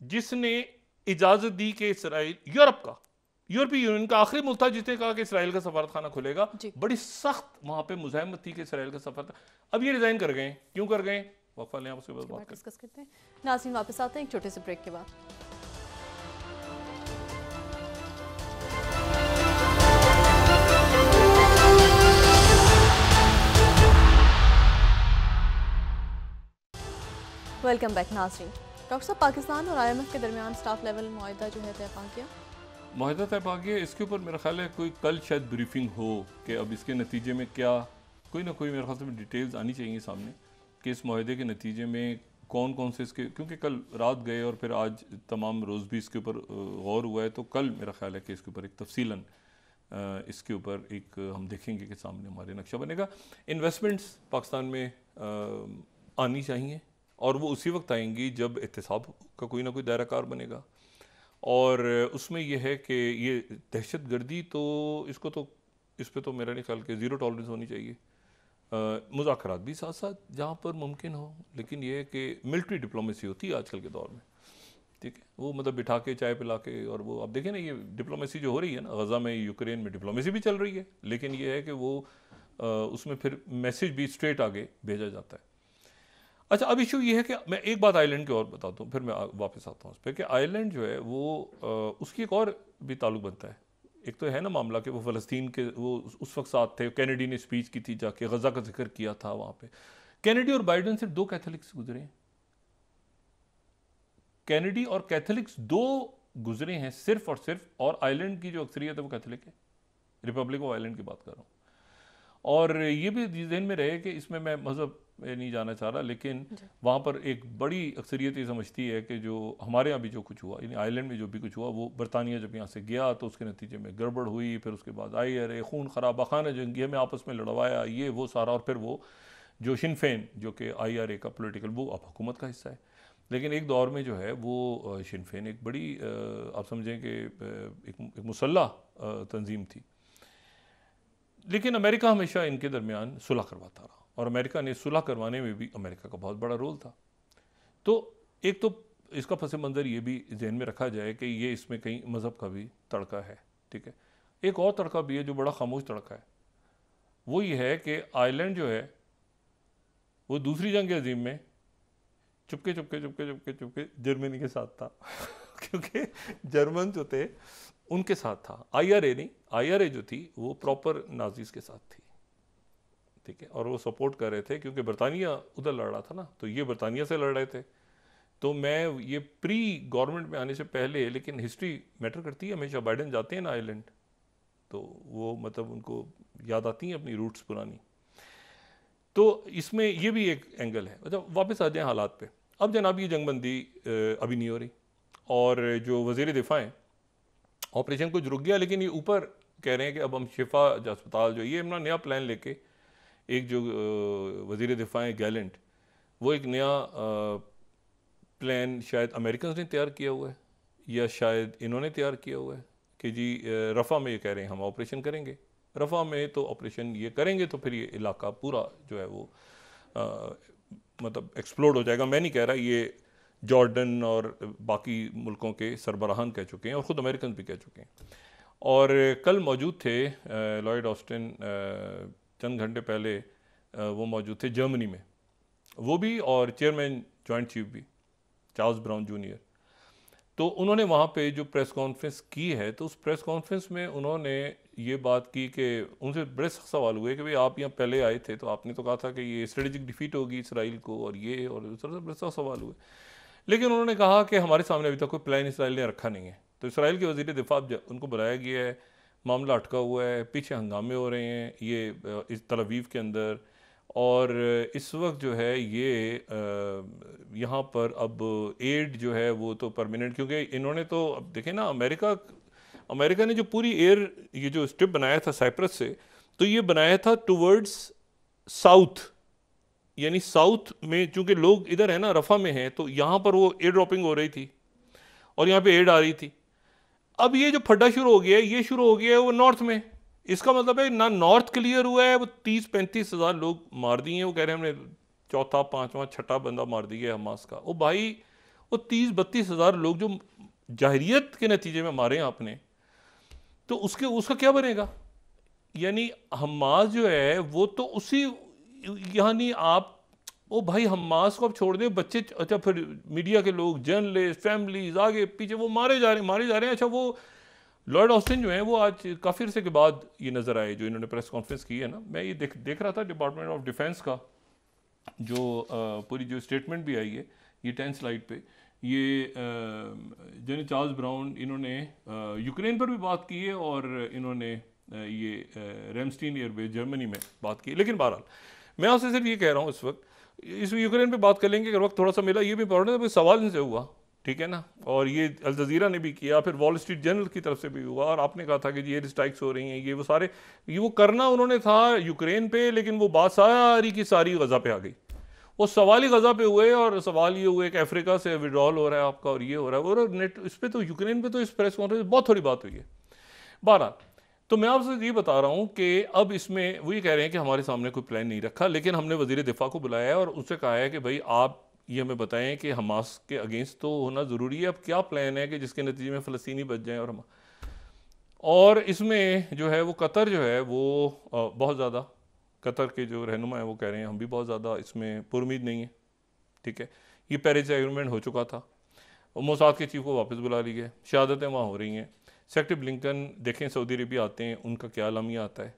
जिसने इजाजत दी कि इसराइल, यूरोपीय यूनियन का आखिरी मुल्क था जिसने कहा कि इसराइल का सफारत खाना खुलेगा। बड़ी सख्त वहां पे मुजाहिमत थी कि इसराइल का सफारत। अब ये रिजाइन कर गए, क्यों कर गए, वक्फा लें, उसके बाद बात डिस्कस करते हैं। नाज़रीन वापस आते हैं एक छोटे से ब्रेक के बाद। वेलकम बैक नाज़रीन। डॉक्टर साहब, पाकिस्तान और IMF के दरमियान स्टाफ लेवल मुआहदा जो है तय पा गया, मुआहदा तय पा गया। इसके ऊपर मेरा ख्याल है कोई कल शायद ब्रीफिंग हो कि अब इसके नतीजे में क्या, कोई ना कोई मेरे ख्याल से डिटेल्स आनी चाहिए सामने कि इस मुआहदे के नतीजे में कौन कौन से इसके, क्योंकि कल रात गए और फिर आज तमाम रोज़ भी इसके ऊपर गौर हुआ है, तो कल मेरा ख्याल है कि इसके ऊपर एक तफसीलन इसके ऊपर एक हम देखेंगे कि सामने हमारे नक्शा बनेगा। इन्वेस्टमेंट्स पाकिस्तान में आनी चाहिए, और वो उसी वक्त आएंगी जब एहतसाब का कोई ना कोई दायरा कार बनेगा। और उसमें यह है कि ये दहशत गर्दी, तो इसको तो इस पर तो मेरा नहीं ख्याल कि ज़ीरो टॉलरेंस होनी चाहिए। मुज़ाकरात भी साथ साथ जहाँ पर मुमकिन हो, लेकिन यह है कि मिलिट्री डिप्लोमेसी होती है आजकल के दौर में, ठीक है, वो मतलब बिठा के चाय पिला के, और वो आप देखें ना ये डिप्लोमेसी जो हो रही है ना, गज़ा में, यूक्रेन में डिप्लोमेसी भी चल रही है, लेकिन ये है कि वो उसमें फिर मैसेज भी स्ट्रेट आगे भेजा जाता है। अच्छा, अब इशू ये है कि मैं एक बात आयरलैंड की और बताता हूँ, फिर मैं वापस आता हूँ उस पर कि आयरलैंड जो है वो उसकी एक और भी ताल्लुक बनता है एक तो है ना मामला कि वो फ़लस्तीन के वो उस वक्त साथ थे, कैनेडी ने स्पीच की थी जाके, गज़ा का जिक्र किया था वहाँ पे। कैनेडी और बाइडेन से 2 कैथोलिक्स गुजरे हैं, कैनेडी और कैथोलिक्स 2 गुजरे हैं सिर्फ और सिर्फ, और आइलैंड की जो अक्सरियत है वो कैथोलिक है, रिपब्लिक ऑफ आइलैंड की बात कर रहा हूँ। और ये भी जहन में रहे कि इसमें मैं मज़हब नहीं जाना चाह रहा, लेकिन वहाँ पर एक बड़ी अक्सरियत ये समझती है कि जो हमारे यहाँ भी जो कुछ हुआ, यानी आइलैंड में जो भी कुछ हुआ, वो बरतानिया जब यहाँ से गया तो उसके नतीजे में गड़बड़ हुई, फिर उसके बाद आई अरे खून खराबा, खाना जंगी में आपस में लड़वाया, ये वो सारा, और फिर वो जो शिन फेन जो कि IRA का पॉलिटिकल, वो अब हुकूमत का हिस्सा है, लेकिन एक दौर में जो है वो शिन फेन एक बड़ी आप समझें कि एक मुसल्ला तंजीम थी। लेकिन अमेरिका हमेशा इनके दरमियान सुलह करवाता रहा, और अमेरिका ने सुलह करवाने में भी अमेरिका का बहुत बड़ा रोल था। तो एक तो इसका पस मंज़र ये भी जहन में रखा जाए कि ये इसमें कहीं मज़हब का भी तड़का है, ठीक है। एक और तड़का भी है जो बड़ा खामोश तड़का है, वो ये है कि आयरलैंड जो है वो दूसरी जंग अजीम में चुपके चुपके चुपके चुपके चुपके जर्मनी के साथ था क्योंकि जर्मन जो थे उनके साथ था, IRA नहीं, IRA जो थी वो प्रॉपर नाजीज के साथ थी, ठीक है, और वो सपोर्ट कर रहे थे क्योंकि बरतानिया उधर लड़ रहा था ना, तो ये बरतानिया से लड़ रहे थे। तो मैं ये प्री गवर्नमेंट में आने से पहले, लेकिन हिस्ट्री मैटर करती है हमेशा, बाइडेन जाते हैं ना आयरलैंड तो वो मतलब उनको याद आती हैं अपनी रूट्स पुरानी। तो इसमें ये भी एक एंगल है। मतलब वापस आ जाएं हालात पे, अब जनाब ये जंगबंदी अभी नहीं हो रही, और जो वज़ीर दिफा हैं ऑपरेशन कुछ रुक गया, लेकिन ये ऊपर कह रहे हैं कि अब हम शिफा अस्पताल जो ये अपना नया प्लान लेके, एक जो वज़ीर दिफा हैं गैलेंट, वो एक नया प्लान शायद अमेरिकन ने तैयार किया हुआ है या शायद इन्होंने तैयार किया हुआ है कि जी रफ़ा में ये कह रहे हैं हम ऑपरेशन करेंगे, रफ़ा में तो ऑपरेशन ये करेंगे तो फिर ये इलाका पूरा जो है वो मतलब एक्सप्लोड हो जाएगा। मैं नहीं कह रहा, ये जॉर्डन और बाकी मुल्कों के सरबराहान कह चुके हैं और ख़ुद अमेरिकन भी कह चुके हैं। और कल मौजूद थे लॉयड ऑस्टिन, चंद घंटे पहले वो मौजूद थे जर्मनी में, वो भी, और चेयरमैन जॉइंट चीफ भी चार्ल्स ब्राउन जूनियर। तो उन्होंने वहाँ पे जो प्रेस कॉन्फ्रेंस की है, तो उस प्रेस कॉन्फ्रेंस में उन्होंने ये बात की कि उनसे बड़े सख्त सवाल हुए कि भाई आप यहाँ पहले आए थे तो आपने तो कहा था कि ये स्ट्रेटेजिक डिफीट होगी इसराइल को, और ये और उस तरह से बड़े सख्त सवाल हुए। लेकिन उन्होंने कहा कि हमारे सामने अभी तक कोई प्लान इसराइल ने रखा नहीं है। तो इसराइल के वज़ीर दिफा उनको बुलाया गया है, मामला अटका हुआ है, पीछे हंगामे हो रहे हैं ये इस तल अवीव के अंदर, और इस वक्त जो है ये यहाँ पर अब एड जो है वो तो परमानेंट, क्योंकि इन्होंने तो अब देखें ना, अमेरिका ने जो पूरी एयर ये जो स्ट्रिप बनाया था साइप्रस से, तो ये बनाया था टुवर्ड्स साउथ, यानी साउथ में चूंकि लोग इधर है ना रफ़ा में हैं, तो यहाँ पर वो एयर ड्रॉपिंग हो रही थी और यहाँ पे एड आ रही थी। अब ये जो फड्डा शुरू हो गया है, ये शुरू हो गया है वो नॉर्थ में। इसका मतलब है ना नॉर्थ क्लियर हुआ है, वो 30-35 हज़ार लोग मार दिए हैं, वो कह रहे हैं हमने चौथा पांचवा छठा बंदा मार दिया है हमास का। वो भाई वो 30-32 हज़ार लोग जो जाहिरियत के नतीजे में मारे हैं आपने, तो उसका क्या बनेगा? यानी हमास जो है वो तो उसी, यानी आप ओ भाई हमास को आप छोड़ दें, बच्चे, अच्छा फिर मीडिया के लोग, जर्नलिस्ट, फैमिलीज आगे पीछे वो मारे जा रहे हैं। अच्छा वो लॉयड ऑस्टिन जो है वो आज काफ़ी अरसे के बाद ये नज़र आए, जो इन्होंने प्रेस कॉन्फ्रेंस की है ना, मैं ये देख रहा था डिपार्टमेंट ऑफ डिफेंस का जो पूरी जो स्टेटमेंट भी आई है, ये 10 स्लाइड पे, ये जनरल चार्ल्स ब्राउन, इन्होंने यूक्रेन पर भी बात की है और इन्होंने ये रेमस्टीन एयरबेस जर्मनी में बात की। लेकिन बहरहाल मैं आपसे सिर्फ ये कह रहा हूँ, इस वक्त इस यूक्रेन पे बात कर लेंगे अगर वक्त थोड़ा सा मिला। ये भी इम्पोर्टेंट है, सवाल इनसे हुआ, ठीक है ना, और ये अल जज़ीरा ने भी किया, फिर वॉल स्ट्रीट जर्नल की तरफ से भी हुआ, और आपने कहा था कि ये स्ट्राइक्स हो रही हैं, ये वो सारे, ये वो करना उन्होंने था यूक्रेन पे, लेकिन वो बात सारी की सारी गज़ा पे आ गई। वो सवाल ही गज़ा पे हुए, और सवाल ये हुए कि अफ्रीका से विड्रॉल हो रहा है आपका, और ये हो रहा है, और नेट इस पर तो यूक्रेन पे तो इस प्रेस कॉन्फ्रेंस बहुत थोड़ी बात हुई है। 12 तो मैं आपसे ये बता रहा हूँ कि अब इसमें वो ये कह रहे हैं कि हमारे सामने कोई प्लान नहीं रखा, लेकिन हमने वज़ीर दिफा को बुलाया है और उससे कहा है कि भाई आप ये हमें बताएं कि हमास के अगेंस्ट तो होना ज़रूरी है, अब क्या प्लान है कि जिसके नतीजे में फ़लस्तीनी बच जाएँ। और इसमें जो है वो कतर जो है वो बहुत ज़्यादा, कतर के जो रहनुमा है वो कह रहे हैं हम भी बहुत ज़्यादा इसमें पुरुमीद नहीं है, ठीक है। ये पेरिस एग्रीमेंट हो चुका था, मोसाद के चीफ को वापस बुला ली गए, शहादतें वहाँ हो रही हैं, सेक्रेटरी ब्लिंकन देखें सऊदी अरबिया आते हैं, उनका क्या अलमिया आता है,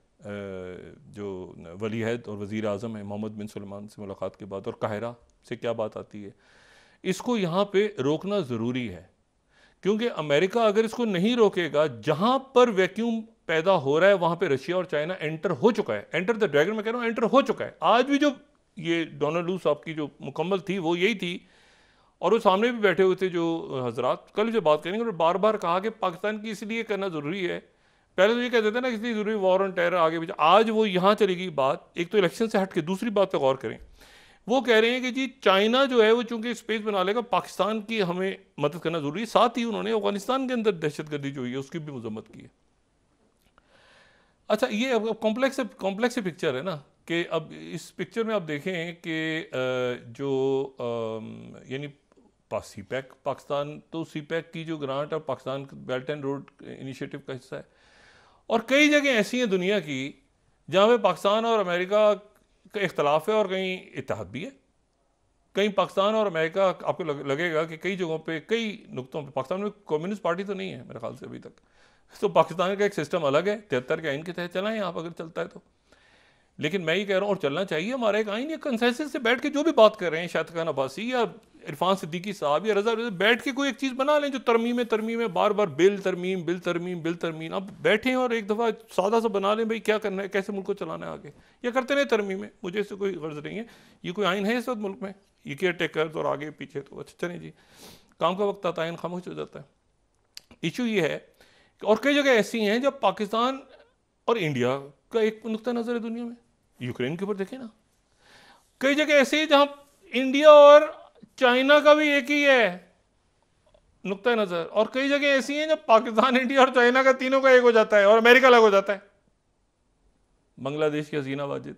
जो वली अहद और वज़ीर आज़म है मोहम्मद बिन सलमान से मुलाकात के बाद, और काहिरा से क्या बात आती है। इसको यहाँ पे रोकना ज़रूरी है, क्योंकि अमेरिका अगर इसको नहीं रोकेगा, जहाँ पर वैक्यूम पैदा हो रहा है वहाँ पे रशिया और चाइना एंटर हो चुका है। एंटर द ड्रैगन मैं कह रहा हूँ, एंटर हो चुका है। आज भी जो ये डोनाल्ड लू साहब की जो मुकम्मल थी वो यही थी, और वो सामने भी बैठे हुए थे जो हजरात, कल जो बात करेंगे, और बार बार कहा कि पाकिस्तान की इसलिए करना ज़रूरी है। पहले तो ये कहते थे ना इसलिए ज़रूरी वॉर ऑन टेरर आगे पीछे, आज वो यहाँ चलेगी बात। एक तो इलेक्शन से हट के दूसरी बात पर गौर करें, वो कह रहे हैं कि जी चाइना जो है वो चूंकि स्पेस बना लेगा, पाकिस्तान की हमें मदद करना ज़रूरी है। साथ ही उन्होंने अफगानिस्तान के अंदर दहशतगर्दी जो हुई है उसकी भी मजम्मत की है। अच्छा, ये अब कॉम्प्लेक्स पिक्चर है ना, कि अब इस पिक्चर में आप देखें कि जो यानी सीपैक पाकिस्तान, तो सीपैक की जो ग्रांट और Pakistan belt and road initiative का हिस्सा है, और कई जगह ऐसी हैं दुनिया की जहाँ पे पाकिस्तान और अमेरिका का इख्तलाफ है और कहीं इत्तेहाद भी है। कहीं पाकिस्तान और अमेरिका, आपको लगेगा कि कई जगहों पे, कई नुक्तों पे, पाकिस्तान में कम्युनिस्ट पार्टी तो नहीं है मेरे ख्याल से अभी तक, तो पाकिस्तान का एक सिस्टम अलग है, 73 के आइन के तहत चलाएं आप अगर चलता है तो। लेकिन मैं ये कह रहा हूँ, और चलना चाहिए, हमारा एक आइन, एक कंसेंसस से बैठ के जो भी बात कर रहे हैं, शाहिद खान अब्बासी या इरफान सिद्दीकी साहब या रजा, बैठ के कोई एक चीज़ बना लें जो तरमीम है, बार बार बिल तरमीम, आप बैठें और एक दफ़ा सादा सा बना लें, भाई क्या करना है, कैसे मुल्क को चलाना है आगे, या करते रहे तरमीमें, मुझे इससे कोई गर्ज नहीं है। ये कोई आइन है इस वक्त मुल्क में, ये केयर टेकर्स और आगे पीछे, तो अच्छा चलें जी, काम का वक्त आता है, खामोश हो जाता है। इशू ये है, और कई जगह ऐसी हैं जब पाकिस्तान और इंडिया का एक नुक्ता नज़र है दुनिया में, यूक्रेन के ऊपर देखें ना, कई जगह ऐसे है जहां इंडिया और चाइना का भी एक ही है नुक्ता नज़र, और कई जगह ऐसी हैं जब पाकिस्तान, इंडिया और चाइना का तीनों का एक हो जाता है और अमेरिका अलग हो जाता है। बांग्लादेश की हसीना वाजिद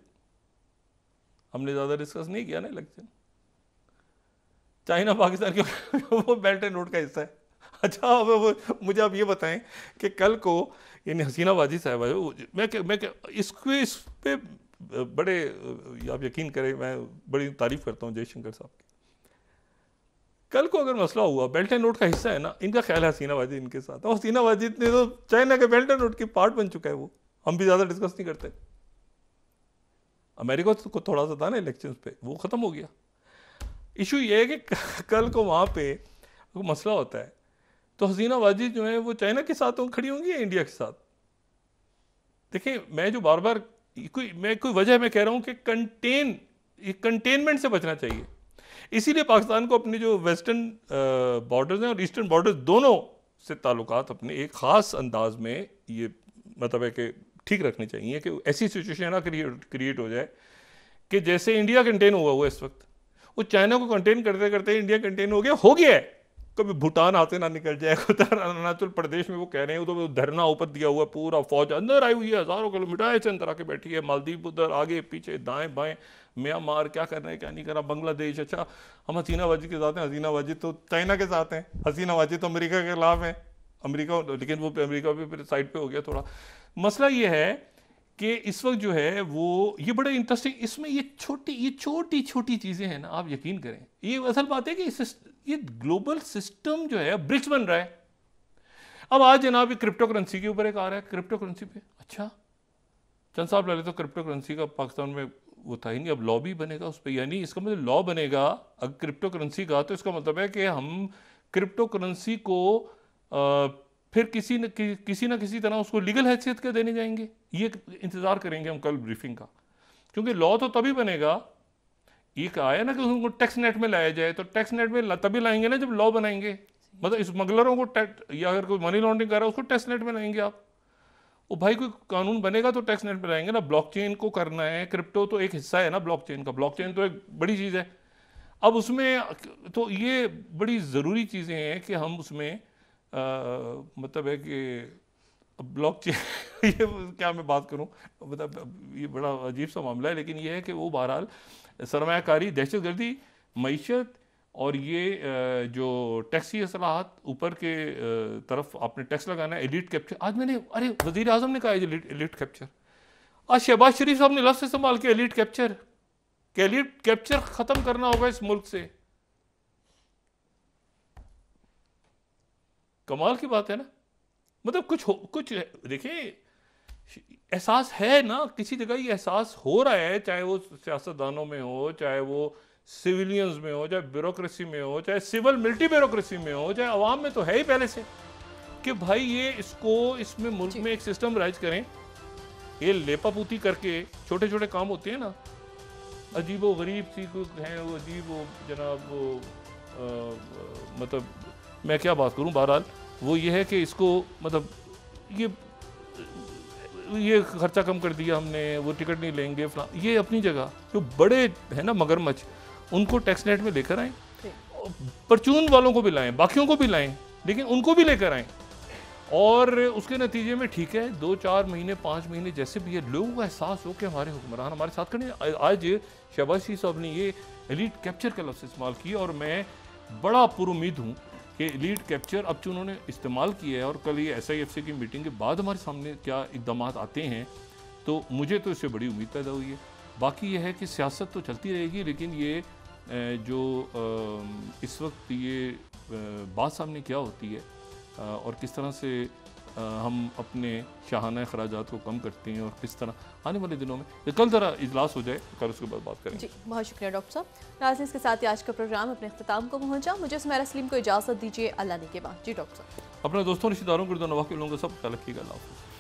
हमने ज़्यादा डिस्कस नहीं किया ना इलेक्शन, चाइना पाकिस्तान के वो बेल्ट एंड रोड का हिस्सा है। अच्छा, अब मुझे आप ये बताएं कि कल को यानी हसीना वाजिद साहब, मैं इस पे बड़े, आप यकीन करें मैं बड़ी तारीफ करता हूँ जयशंकर साहब की। कल को अगर मसला हुआ, बेल्ट एंड रोड का हिस्सा है ना, इनका ख्याल है हसीना वाजिद इनके साथ, और हसीना वाजिद ने तो चाइना के बेल्ट एंड रोड की पार्ट बन चुका है, वो हम भी ज़्यादा डिस्कस नहीं करते। अमेरिका को थोड़ा सा था ना इलेक्शन पे, वो ख़त्म हो गया। इशू ये है कि कल को वहाँ पे मसला होता है तो हसीना वाजिद जो है वो चाइना के साथ खड़ी होंगी या इंडिया के साथ। देखिए, मैं जो बार बार कोई वजह मैं कह रहा हूँ कि कंटेनमेंट से बचना चाहिए। इसीलिए पाकिस्तान को अपने जो वेस्टर्न बॉर्डर्स हैं और ईस्टर्न बॉर्डर्स दोनों से ताल्लुकात अपने एक ख़ास अंदाज में ये मतलब है कि ठीक रखने चाहिए कि ऐसी सिचुएशन ना क्रिएट हो जाए कि जैसे इंडिया कंटेन हुआ इस वक्त, वो चाइना को कंटेन करते करते इंडिया कंटेन हो गया है। कभी भूटान हाथ से ना निकल जाए, उधर अरुणाचल प्रदेश में वो कह रहे हैं तो धरना ऊपर दिया हुआ, पूरा फौज अंदर आई हुई है, हज़ारों किलोमीटर ऐसे अंदर आके बैठी है, मालदीव उधर आगे पीछे दाएं बाएं, म्यांमार क्या कर रहे हैं क्या नहीं कर रहा, बांग्लादेश। अच्छा, हम हसीना वाजिद के साथ हैं, हसीना वाजिद तो चाइना के साथ हैं, हसीना वाजिद तो अमेरिका के खिलाफ है, अमेरिका, लेकिन वो अमेरिका भी फिर साइड पे हो गया थोड़ा। मसला ये है कि इस वक्त जो है वो ये बड़ा इंटरेस्टिंग, इसमें ये छोटी छोटी चीज़ें हैं ना, आप यकीन करें, ये असल बात है कि ये ग्लोबल सिस्टम जो है ब्रिक्स बन रहा है। अब आज जनाब क्रिप्टो करेंसी के ऊपर एक आ रहा है, क्रिप्टो करेंसी पे, अच्छा चंद साहब पहले तो क्रिप्टो करेंसी का पाकिस्तान में वो था ही नहीं, अब लॉ भी बनेगा उस पर, यानी इसका मतलब लॉ बनेगा अगर क्रिप्टो करेंसी का, तो इसका मतलब है कि हम क्रिप्टो करेंसी को फिर किसी न किसी तरह उसको लीगल हैसियत के देने जाएंगे। ये इंतज़ार करेंगे हम कल ब्रीफिंग का, क्योंकि लॉ तो तभी बनेगा, ये कहा है ना कि उनको टैक्स नेट में लाया जाए, तो टैक्स नेट में तभी लाएंगे ना जब लॉ बनाएंगे, मतलब स्मगलरों को या अगर कोई मनी लॉन्ड्रिंग कर रहा है उसको टैक्स नेट में लाएंगे आप। वो भाई कोई कानून बनेगा तो टैक्स नेट में लाएंगे ना। ब्लॉकचेन को करना है, क्रिप्टो तो एक हिस्सा है ना ब्लॉकचेन का, ब्लॉकचेन तो एक बड़ी चीज़ है। अब उसमें तो ये बड़ी ज़रूरी चीज़ें हैं कि हम उसमें मतलब है कि ब्लॉकचेन ये क्या मैं बात करूं, मतलब ये बड़ा अजीब सा मामला है, लेकिन ये है कि वो बहरहाल सरमायाकारी, दहशतगर्दी, मईशत और ये जो टैक्सी असलाहत ऊपर के तरफ आपने टैक्स लगाना है, एलिट कैप्चर। आज मैंने वज़ीर आज़म ने कहा है एलिट कैप्चर, आज शहबाज शरीफ साहब ने लफ्ज़ इस्तेमाल किया एलिट कैप्चर, कि एलिट कैप्चर ख़त्म करना होगा इस मुल्क से। कमाल की बात है ना, मतलब कुछ देखिए, एहसास है ना, किसी जगह ये एहसास हो रहा है, चाहे वो सियासतदानों में हो, चाहे वो सिविलियंस में हो, चाहे ब्यूरोक्रेसी में हो, चाहे सिविल मिलिट्री ब्यूरोक्रेसी में हो, चाहे अवाम में, तो है ही पहले से कि भाई ये इसमें मुल्क में एक सिस्टम राइज करें। ये लेपापूती करके छोटे छोटे काम होते हैं ना, अजीब व गरीब सी हैं वो, अजीब वो जनाब वो मतलब मैं क्या बात करूं, बहरहाल वो ये है कि इसको मतलब ये खर्चा कम कर दिया हमने, वो टिकट नहीं लेंगे फला, ये अपनी जगह। जो बड़े है ना मगरमच्छ, उनको टैक्स नेट में लेकर आएँ, परचून वालों को भी लाएं, बाकियों को भी लाएं, लेकिन उनको भी लेकर आएँ, और उसके नतीजे में ठीक है 2-4 महीने 5 महीने जैसे भी है, लोगों का एहसास हो कि हमारे हुक्मरान हमारे साथ खड़े हैं। आज शहबाज शरीफ साहब ने ये एलीट कैप्चर का लफ्ज़ इस्तेमाल किया, और मैं बड़ा पुरुमीद हूँ कि एलीट कैप्चर अब जो उन्होंने इस्तेमाल किया है, और कल ये SIFC की मीटिंग के बाद हमारे सामने क्या इक़दाम आते हैं, तो मुझे तो इससे बड़ी उम्मीद पैदा हुई है। बाकी ये है कि सियासत तो चलती रहेगी, लेकिन ये जो इस वक्त ये बात सामने क्या होती है और किस तरह से हम अपने शाहाना अखराजात को कम करते हैं, और किस तरह आने वाले दिनों में, कल ज़रा इजलास हो जाए, कल उसके बाद बात करेंगे। जी, बहुत शुक्रिया डॉक्टर साहब। नाज़रीन, इसके साथ ही आज का प्रोग्राम अपने अख्ताम को पहुंचा। मुझे सुमेरा सलीम को इजाज़त दीजिए, अल्लाह ने के बाद। जी डॉक्टर साहब, अपने दोस्तों रिश्तेदारों को, नवाब के लोगों का सब ख्याल रखिएगा। अल्लाह हाफ़िज़।